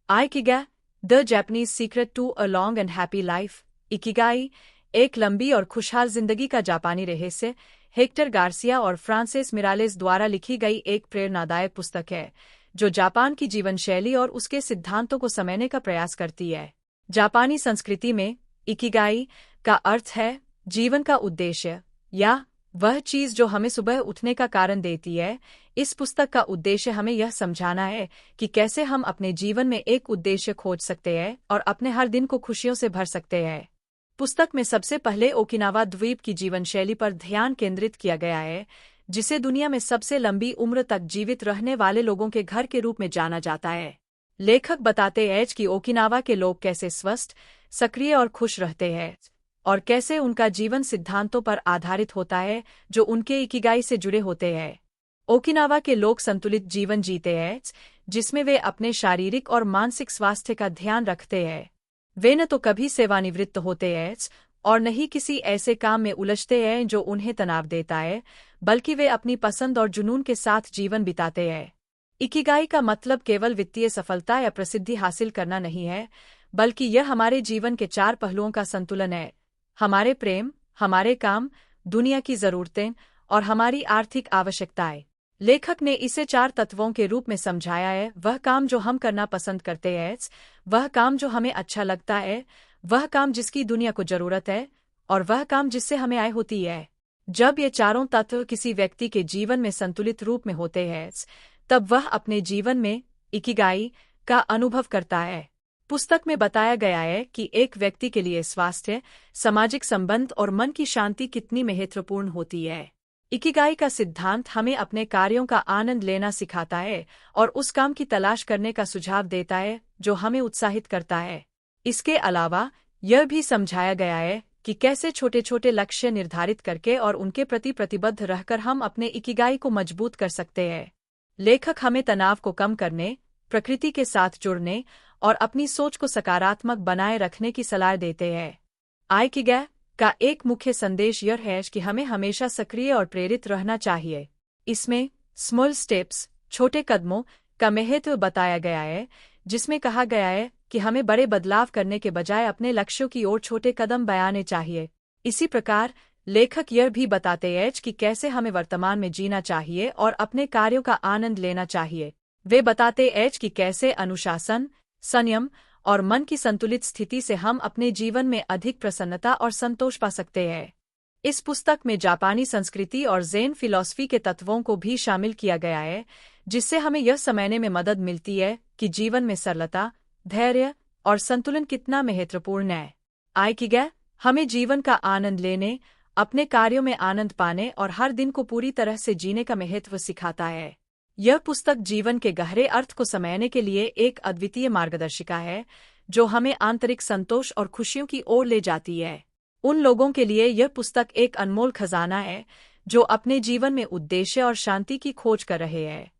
आइकिगाई, the Japanese secret to a long and happy life. Ikigai एक लंबी और खुशहाल जिंदगी का जापानी रहस्य हेक्टर गार्सिया और फ्रांसिस मिरालेस द्वारा लिखी गई एक प्रेरणादायक पुस्तक है जो जापान की जीवन शैली और उसके सिद्धांतों को समझने का प्रयास करती है। जापानी संस्कृति में इकिगाई का अर्थ है जीवन का उद्देश्य या वह चीज जो हमें सुबह उठने का कारण देती है। इस पुस्तक का उद्देश्य हमें यह समझाना है कि कैसे हम अपने जीवन में एक उद्देश्य खोज सकते हैं और अपने हर दिन को खुशियों से भर सकते हैं। पुस्तक में सबसे पहले ओकिनावा द्वीप की जीवन शैली पर ध्यान केंद्रित किया गया है, जिसे दुनिया में सबसे लंबी उम्र तक जीवित रहने वाले लोगों के घर के रूप में जाना जाता है। लेखक बताते हैं कि ओकिनावा के लोग कैसे स्वस्थ, सक्रिय और खुश रहते हैं और कैसे उनका जीवन सिद्धांतों पर आधारित होता है जो उनके इकिगाई से जुड़े होते हैं। ओकिनावा के लोग संतुलित जीवन जीते हैं जिसमें वे अपने शारीरिक और मानसिक स्वास्थ्य का ध्यान रखते हैं। वे न तो कभी सेवानिवृत्त होते हैं और न ही किसी ऐसे काम में उलझते हैं जो उन्हें तनाव देता है, बल्कि वे अपनी पसंद और जुनून के साथ जीवन बिताते हैं। इकिगाई का मतलब केवल वित्तीय सफलता या प्रसिद्धि हासिल करना नहीं है, बल्कि यह हमारे जीवन के 4 पहलुओं का संतुलन है: हमारे प्रेम, हमारे काम, दुनिया की जरूरतें और हमारी आर्थिक आवश्यकताएं। लेखक ने इसे 4 तत्वों के रूप में समझाया है: वह काम जो हम करना पसंद करते हैं, वह काम जो हमें अच्छा लगता है, वह काम जिसकी दुनिया को जरूरत है और वह काम जिससे हमें आय होती है। जब ये चारों तत्व किसी व्यक्ति के जीवन में संतुलित रूप में होते हैं, तब वह अपने जीवन में इकिगाई का अनुभव करता है। पुस्तक में बताया गया है कि एक व्यक्ति के लिए स्वास्थ्य, सामाजिक संबंध और मन की शांति कितनी महत्वपूर्ण होती है। इकिगाई का सिद्धांत हमें अपने कार्यों का आनंद लेना सिखाता है और उस काम की तलाश करने का सुझाव देता है जो हमें उत्साहित करता है। इसके अलावा यह भी समझाया गया है कि कैसे छोटे छोटे लक्ष्य निर्धारित करके और उनके प्रति प्रतिबद्ध रहकर हम अपने इकिगाई को मजबूत कर सकते हैं। लेखक हमें तनाव को कम करने, प्रकृति के साथ जुड़ने और अपनी सोच को सकारात्मक बनाए रखने की सलाह देते हैं। आइकिगाई का एक मुख्य संदेश यह है कि हमें हमेशा सक्रिय और प्रेरित रहना चाहिए। इसमें स्मॉल स्टेप्स, छोटे कदमों का महत्व बताया गया है, जिसमें कहा गया है कि हमें बड़े बदलाव करने के बजाय अपने लक्ष्यों की ओर छोटे कदम बढ़ाने चाहिए। इसी प्रकार लेखक यह भी बताते हैं कि कैसे हमें वर्तमान में जीना चाहिए और अपने कार्यों का आनंद लेना चाहिए। वे बताते हैं कि कैसे अनुशासन, संयम और मन की संतुलित स्थिति से हम अपने जीवन में अधिक प्रसन्नता और संतोष पा सकते हैं। इस पुस्तक में जापानी संस्कृति और ज़ेन फिलॉसफी के तत्वों को भी शामिल किया गया है, जिससे हमें यह समझने में मदद मिलती है कि जीवन में सरलता, धैर्य और संतुलन कितना महत्वपूर्ण है। आइकिगाई हमें जीवन का आनंद लेने, अपने कार्यों में आनंद पाने और हर दिन को पूरी तरह से जीने का महत्व सिखाता है। यह पुस्तक जीवन के गहरे अर्थ को समझने के लिए एक अद्वितीय मार्गदर्शिका है, जो हमें आंतरिक संतोष और खुशियों की ओर ले जाती है। उन लोगों के लिए यह पुस्तक एक अनमोल खजाना है जो अपने जीवन में उद्देश्य और शांति की खोज कर रहे हैं।